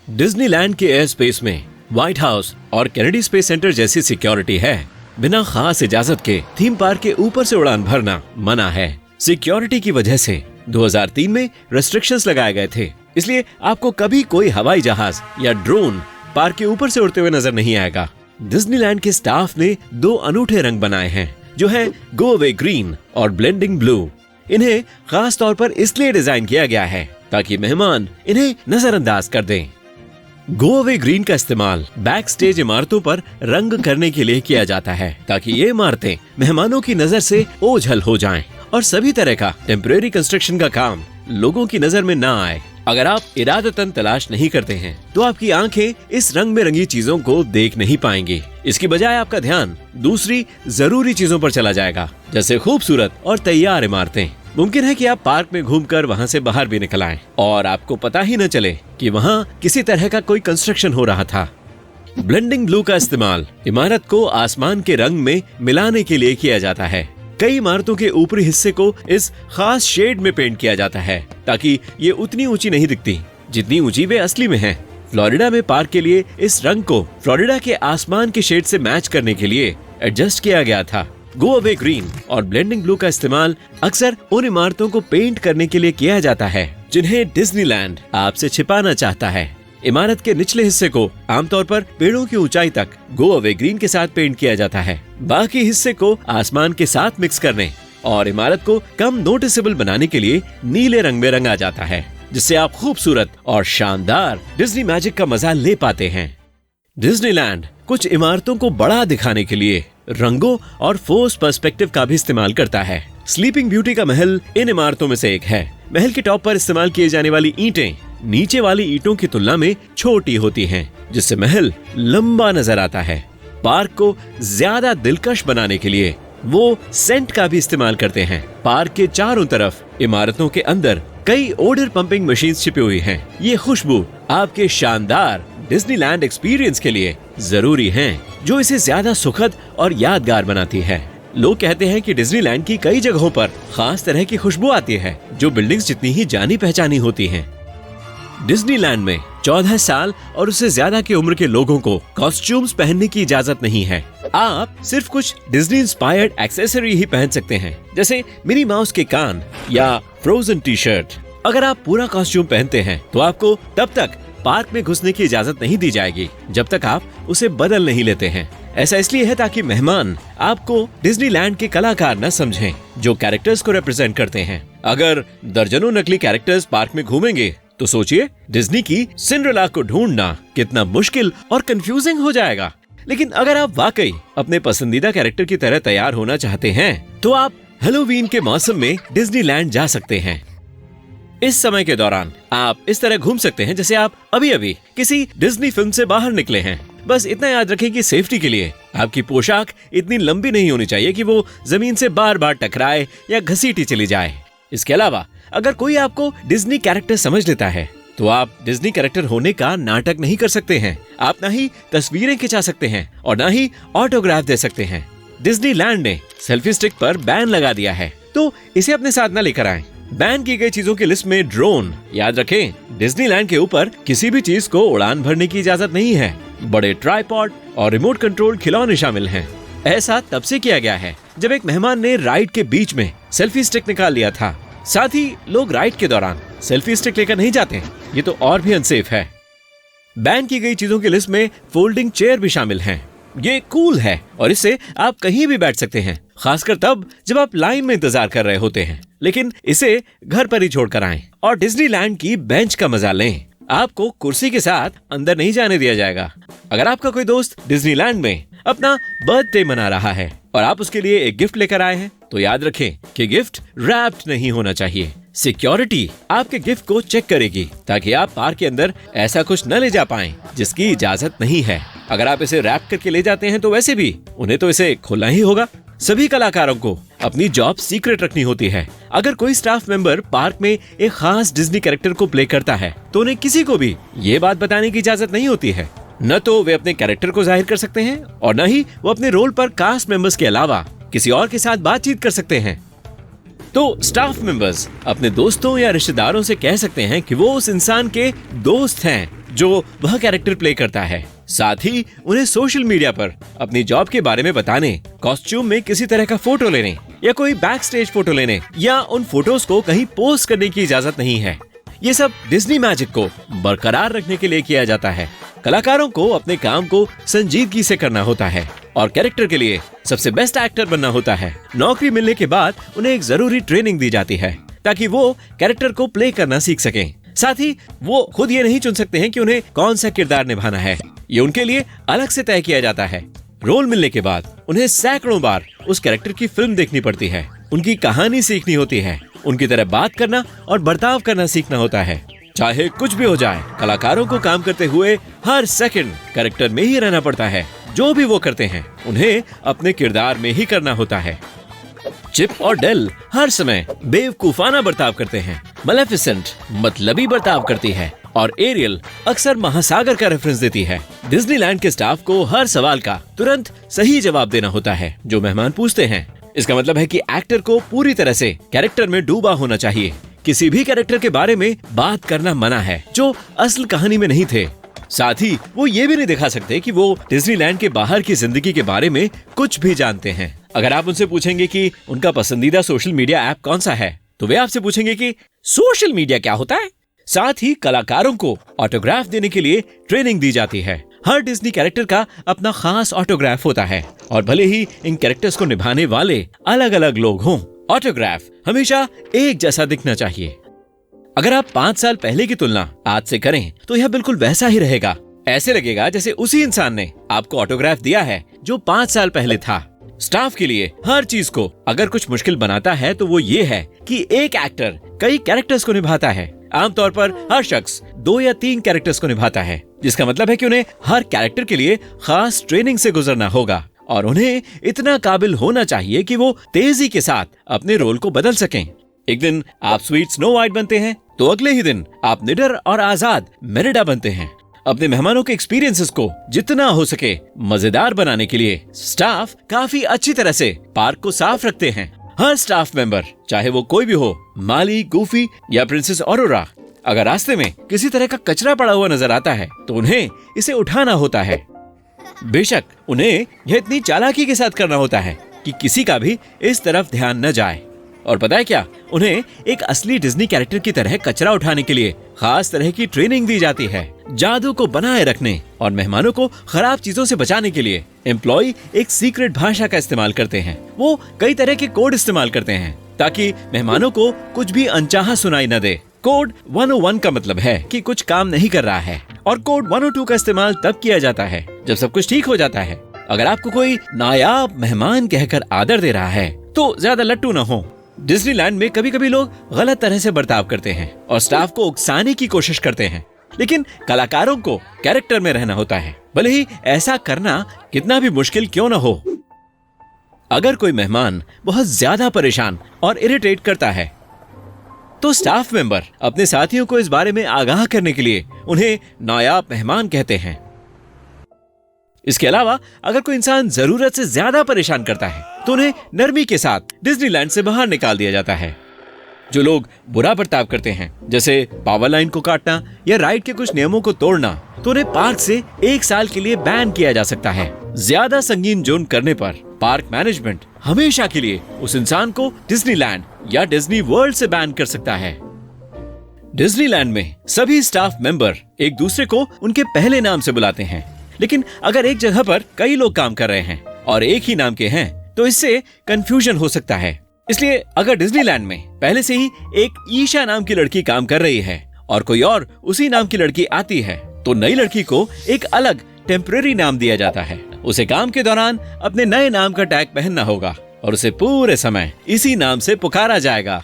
Disneyland के air space में white house और कैनेडी स्पेस सेंटर जैसी सिक्योरिटी है। बिना खास इजाजत के थीम पार्क के ऊपर से उड़ान भरना मना है। सिक्योरिटी की वजह से 2003 में रेस्ट्रिक्शंस लगाए गए थे, इसलिए आपको कभी कोई हवाई जहाज या ड्रोन पार्क के ऊपर से उड़ते हुए नजर नहीं आएगा। डिज्नीलैंड के स्टाफ ने 2 अनूठे रंग बनाए हैं, जो है गो अवे ग्रीन और ब्लेंडिंग ब्लू। इन्हें खास तौर पर इसलिए डिजाइन किया गया है ताकि मेहमान इन्हें नजरअंदाज कर दें। गो अवे ग्रीन का इस्तेमाल बैक स्टेज इमारतों पर रंग करने के लिए किया जाता है, ताकि ये इमारतें मेहमानों की नजर से ओझल हो जाएं और सभी तरह का टेम्परेरी कंस्ट्रक्शन का काम लोगों की नजर में ना आए। अगर आप इरादतन तलाश नहीं करते हैं, तो आपकी आंखें इस रंग में रंगी चीजों को देख नहीं पाएंगी। इसकी बजाय आपका ध्यान दूसरी जरूरी चीजों पर चला जाएगा, जैसे खूबसूरत और तैयार इमारतें। मुमकिन है कि आप पार्क में घूमकर वहां से बाहर भी निकल आएं और आपको पता ही न चले कि वहां किसी तरह का कोई कंस्ट्रक्शन हो रहा था। ब्लेंडिंग ब्लू का इस्तेमाल इमारत को आसमान के रंग में मिलाने के लिए किया जाता है। कई इमारतों के ऊपरी हिस्से को इस खास शेड में पेंट किया जाता है, ताकि ये उतनी ऊंची नहीं दिखती जितनी ऊंची वे असली में हैं। फ्लोरिडा में पार्क के लिए इस रंग को फ्लोरिडा के आसमान के शेड से मैच करने के लिए एडजस्ट किया गया था। गो अवे ग्रीन और ब्लेंडिंग ब्लू का इस्तेमाल अक्सर उन इमारतों को पेंट करने के लिए किया जाता है जिन्हें डिज्नीलैंड आपसे छिपाना चाहता है। इमारत के निचले हिस्से को आमतौर पर पेड़ों की ऊंचाई तक गो अवे ग्रीन के साथ पेंट किया जाता है। बाकी हिस्से को आसमान के साथ मिक्स करने और इमारत को कम नोटिसेबल बनाने के लिए नीले रंग में रंगा जाता है, जिससे आप खूबसूरत और शानदार डिज्नी मैजिक का मजा ले पाते हैं। डिज्नीलैंड कुछ इमारतों को बड़ा दिखाने के लिए रंगों और फोर्स पर्सपेक्टिव का भी इस्तेमाल करता है। स्लीपिंग ब्यूटी का महल इन इमारतों में से एक है। महल के टॉप पर इस्तेमाल किए जाने वाली ईंटें नीचे वाली ईंटों की तुलना में छोटी होती हैं, जिससे महल लंबा नजर आता है। पार्क को ज्यादा दिलकश बनाने के लिए वो सेंट का भी इस्तेमाल करते हैं। पार्क के चारों तरफ इमारतों के अंदर कई ओडर पंपिंग मशीन छिपी हुई हैं। ये खुशबू आपके शानदार डिज्नीलैंड एक्सपीरियंस के लिए जरूरी हैं, जो इसे ज्यादा सुखद और यादगार बनाती है। लोग कहते हैं कि डिज्नीलैंड की कई जगहों पर खास तरह की खुशबू आती है, जो बिल्डिंग्स जितनी ही जानी पहचानी होती हैं। डिज्नीलैंड में 14 साल और उससे ज्यादा की उम्र के लोगों को कॉस्ट्यूम्स पहनने की इजाजत नहीं है। आप सिर्फ कुछ डिज्नी इंस्पायर्ड एक्सेसरी ही पहन सकते हैं, जैसे मिनी माउस के कान या फ्रोजन टी शर्ट। अगर आप पूरा कॉस्ट्यूम पहनते हैं, तो आपको तब तक पार्क में घुसने की इजाजत नहीं दी जाएगी जब तक आप उसे बदल नहीं लेते हैं। ऐसा इसलिए है ताकि मेहमान आपको डिज्नीलैंड के कलाकार न समझें, जो कैरेक्टर्स को रिप्रेजेंट करते हैं। अगर दर्जनों नकली कैरेक्टर्स पार्क में घूमेंगे, तो सोचिए डिज्नी की सिंड्रेला को ढूंढना कितना मुश्किल और कंफ्यूजिंग हो जाएगा। लेकिन अगर आप वाकई अपने पसंदीदा कैरेक्टर की तरह तैयार होना चाहते हैं, तो आप हैलोवीन के मौसम में डिज्नीलैंड जा सकते हैं। इस समय के दौरान आप इस तरह घूम सकते हैं जैसे आप अभी अभी किसी डिज्नी फिल्म से बाहर निकले हैं। बस इतना याद रखें कि सेफ्टी के लिए आपकी पोशाक इतनी लंबी नहीं होनी चाहिए कि वो जमीन से बार बार टकराए या घसीटी चली जाए। इसके अलावा अगर कोई आपको डिज्नी कैरेक्टर समझ लेता है, तो आप डिज्नी कैरेक्टर होने का नाटक नहीं कर सकते हैं। आप ना ही तस्वीरें खिंचा सकते हैं और ना ही ऑटोग्राफ दे सकते हैं। डिज्नीलैंड ने सेल्फी स्टिक पर बैन लगा दिया है, तो इसे अपने साथ न लेकर आएं। बैन की गई चीजों की लिस्ट में ड्रोन, याद रखें डिज्नीलैंड के ऊपर किसी भी चीज को उड़ान भरने की इजाजत नहीं है। बड़े ट्राइपॉड और रिमोट कंट्रोल खिलौने शामिल हैं। ऐसा तब से किया गया है जब एक मेहमान ने राइड के बीच में सेल्फी स्टिक निकाल लिया था। साथ ही लोग राइड के दौरान सेल्फी स्टिक लेकर नहीं जाते, ये तो और भी अनसेफ है। बैन की गई चीजों की लिस्ट में फोल्डिंग चेयर भी शामिल हैं। ये कूल है और इससे आप कहीं भी बैठ सकते हैं, खासकर तब जब आप लाइन में इंतजार कर रहे होते हैं। लेकिन इसे घर पर ही छोड़कर आएं और डिज्नीलैंड की बेंच का मजा लें। आपको कुर्सी के साथ अंदर नहीं जाने दिया जाएगा। अगर आपका कोई दोस्त डिज्नीलैंड में अपना बर्थडे मना रहा है और आप उसके लिए एक गिफ्ट लेकर आए हैं, तो याद रखें कि गिफ्ट रैप्ड नहीं होना चाहिए। सिक्योरिटी आपके गिफ्ट को चेक करेगी, ताकि आप पार्क के अंदर ऐसा कुछ न ले जा पाएं जिसकी इजाजत नहीं है। अगर आप इसे रैप करके ले जाते हैं, तो वैसे भी उन्हें तो इसे खोलना ही होगा। सभी कलाकारों को अपनी जॉब सीक्रेट रखनी होती है। अगर कोई स्टाफ मेंबर पार्क में एक खास डिज्नी कैरेक्टर को प्ले करता है, तो उन्हें किसी को भी ये बात बताने की इजाजत नहीं होती है। न तो वे अपने कैरेक्टर को जाहिर कर सकते हैं और न ही वो अपने रोल पर कास्ट मेंबर्स के अलावा किसी और के साथ बातचीत कर सकते हैं। तो स्टाफ मेंबर्स अपने दोस्तों या रिश्तेदारों से कह सकते हैं कि वो उस इंसान के दोस्त हैं जो वह कैरेक्टर प्ले करता है। साथ ही उन्हें सोशल मीडिया पर अपनी जॉब के बारे में बताने, कॉस्ट्यूम में किसी तरह का फोटो लेने या कोई बैक स्टेज फोटो लेने या उन फोटोज को कहीं पोस्ट करने की इजाजत नहीं है। ये सब डिज्नी मैजिक को बरकरार रखने के लिए किया जाता है। कलाकारों को अपने काम को संजीदगी से करना होता है और कैरेक्टर के लिए सबसे बेस्ट एक्टर बनना होता है। नौकरी मिलने के बाद उन्हें एक जरूरी ट्रेनिंग दी जाती है ताकि वो कैरेक्टर को प्ले करना सीख सकें। साथ ही वो खुद ये नहीं चुन सकते हैं कि उन्हें कौन सा किरदार निभाना है, ये उनके लिए अलग से तय किया जाता है। रोल मिलने के बाद उन्हें सैकड़ों बार उस कैरेक्टर की फिल्म देखनी पड़ती है, उनकी कहानी सीखनी होती है, उनकी तरह बात करना और बर्ताव करना सीखना होता है। चाहे कुछ भी हो जाए, कलाकारों को काम करते हुए हर सेकंड कैरेक्टर में ही रहना पड़ता है। जो भी वो करते हैं उन्हें अपने किरदार में ही करना होता है। चिप और डेल हर समय बेवकूफाना बर्ताव करते हैं, मलेफिसेंट मतलबी बर्ताव करती है और एरियल अक्सर महासागर का रेफरेंस देती है। डिज्नीलैंड के स्टाफ को हर सवाल का तुरंत सही जवाब देना होता है जो मेहमान पूछते हैं। इसका मतलब है कि एक्टर को पूरी तरह से कैरेक्टर में डूबा होना चाहिए। किसी भी कैरेक्टर के बारे में बात करना मना है जो असल कहानी में नहीं थे। साथ ही वो ये भी नहीं दिखा सकते कि वो डिज्नीलैंड के बाहर की जिंदगी के बारे में कुछ भी जानते हैं। अगर आप उनसे पूछेंगे कि उनका पसंदीदा सोशल मीडिया ऐप कौन सा है, तो वे आपसे पूछेंगे कि सोशल मीडिया क्या होता है। साथ ही कलाकारों को ऑटोग्राफ देने के लिए ट्रेनिंग दी जाती है। हर डिज्नी कैरेक्टर का अपना खास ऑटोग्राफ होता है और भले ही इन कैरेक्टर्स को निभाने वाले अलग अलग लोग हों, ऑटोग्राफ हमेशा एक जैसा दिखना चाहिए। अगर आप 5 साल पहले की तुलना आज से करें तो यह बिल्कुल वैसा ही रहेगा। ऐसे लगेगा जैसे उसी इंसान ने आपको ऑटोग्राफ दिया है जो 5 साल पहले था। स्टाफ के लिए हर चीज को अगर कुछ मुश्किल बनाता है तो वो ये है कि एक एक्टर कई कैरेक्टर्स को निभाता है। आमतौर पर हर शख्स 2 या 3 कैरेक्टर्स को निभाता है, जिसका मतलब है कि उन्हें हर कैरेक्टर के लिए खास ट्रेनिंग से गुजरना होगा और उन्हें इतना काबिल होना चाहिए कि वो तेजी के साथ अपने रोल को बदल सकें। एक दिन आप स्वीट स्नो वाइट बनते हैं तो अगले ही दिन आप निडर और आजाद मेरिडा बनते हैं। अपने मेहमानों के एक्सपीरियंसेस को जितना हो सके मजेदार बनाने के लिए स्टाफ काफी अच्छी तरह से पार्क को साफ रखते हैं। हर स्टाफ मेंबर, चाहे वो कोई भी हो, माली, गूफी या प्रिंसेस ऑरोरा, अगर रास्ते में किसी तरह का कचरा पड़ा हुआ नजर आता है तो उन्हें इसे उठाना होता है। बेशक उन्हें यह इतनी चालाकी के साथ करना होता है कि किसी का भी इस तरफ ध्यान न जाए। और पता है क्या, उन्हें एक असली डिज्नी कैरेक्टर की तरह कचरा उठाने के लिए खास तरह की ट्रेनिंग दी जाती है। जादू को बनाए रखने और मेहमानों को खराब चीजों से बचाने के लिए एम्प्लॉय एक सीक्रेट भाषा का इस्तेमाल करते हैं। वो कई तरह के कोड इस्तेमाल करते हैं ताकि मेहमानों को कुछ भी अनचाहा सुनाई न दे। कोड 101 का मतलब है कि कुछ काम नहीं कर रहा है और कोड 102 का इस्तेमाल तब किया जाता है जब सब कुछ ठीक हो जाता है। अगर आपको कोई नायाब मेहमान कहकर आदर दे रहा है तो ज्यादा लट्टू न हो। डिज्नीलैंड में कभी कभी लोग गलत तरह से बर्ताव करते हैं और स्टाफ को उकसाने की कोशिश करते हैं, लेकिन कलाकारों को कैरेक्टर में रहना होता है, भले ही ऐसा करना कितना भी मुश्किल क्यों न हो। अगर कोई मेहमान बहुत ज्यादा परेशान और इरिटेट करता है तो स्टाफ मेंबर अपने साथियों को इस बारे में आगाह करने के लिए उन्हें नायाब मेहमान कहते हैं। इसके अलावा अगर कोई इंसान जरूरत से ज्यादा परेशान करता है तो उन्हें नरमी के साथ डिज्नीलैंड से बाहर निकाल दिया जाता है। जो लोग बुरा बर्ताव करते हैं, जैसे पावर लाइन को काटना या राइड के कुछ नियमों को तोड़ना, तो उन्हें पार्क से 1 साल के लिए बैन किया जा सकता है। ज्यादा संगीन जुर्म करने पर पार्क मैनेजमेंट हमेशा के लिए उस इंसान को डिज्नीलैंड या डिज्नी वर्ल्ड से बैन कर सकता है। डिज्नीलैंड में सभी स्टाफ मेंबर एक दूसरे को उनके पहले नाम से बुलाते हैं, लेकिन अगर एक जगह पर कई लोग काम कर रहे हैं और एक ही नाम के हैं तो इससे कंफ्यूजन हो सकता है। इसलिए अगर डिज्नीलैंड में पहले से ही एक ईशा नाम की लड़की काम कर रही है और कोई और उसी नाम की लड़की आती है तो नई लड़की को एक अलग टेम्परेरी नाम दिया जाता है। उसे काम के दौरान अपने नए नाम का टैग पहनना होगा और उसे पूरे समय इसी नाम से पुकारा जाएगा।